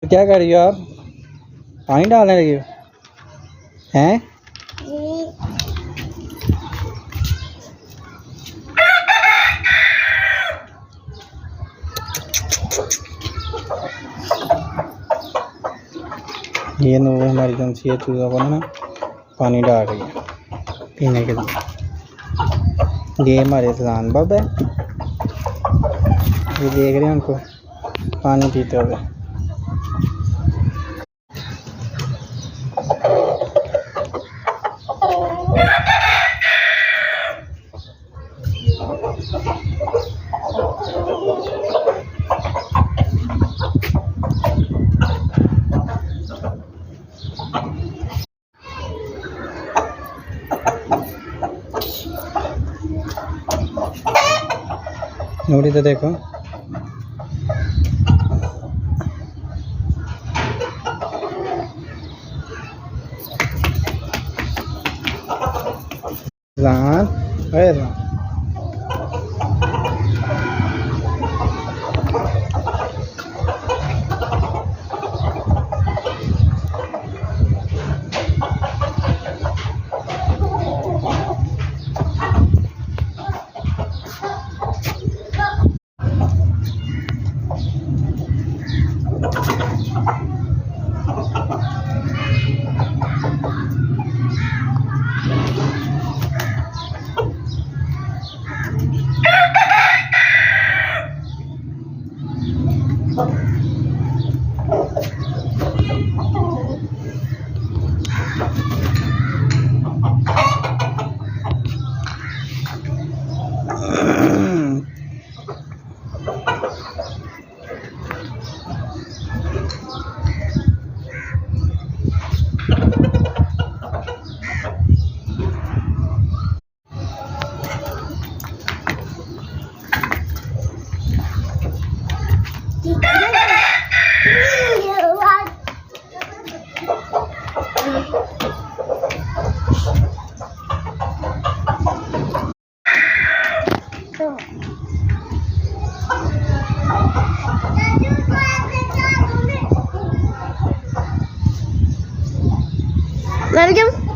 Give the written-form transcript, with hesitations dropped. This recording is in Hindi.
क्या कर रही हो आप? पानी डालने लगी हो हैं? ये नो इमरजेंसी है, चूज़ों को ना पानी डाल रही है पीने के लिए। ये हमारे सलान बब है, ये देख रहे हैं उनको पानी पीते हुए। नूरी तो देखो, रान अरे रान Meryem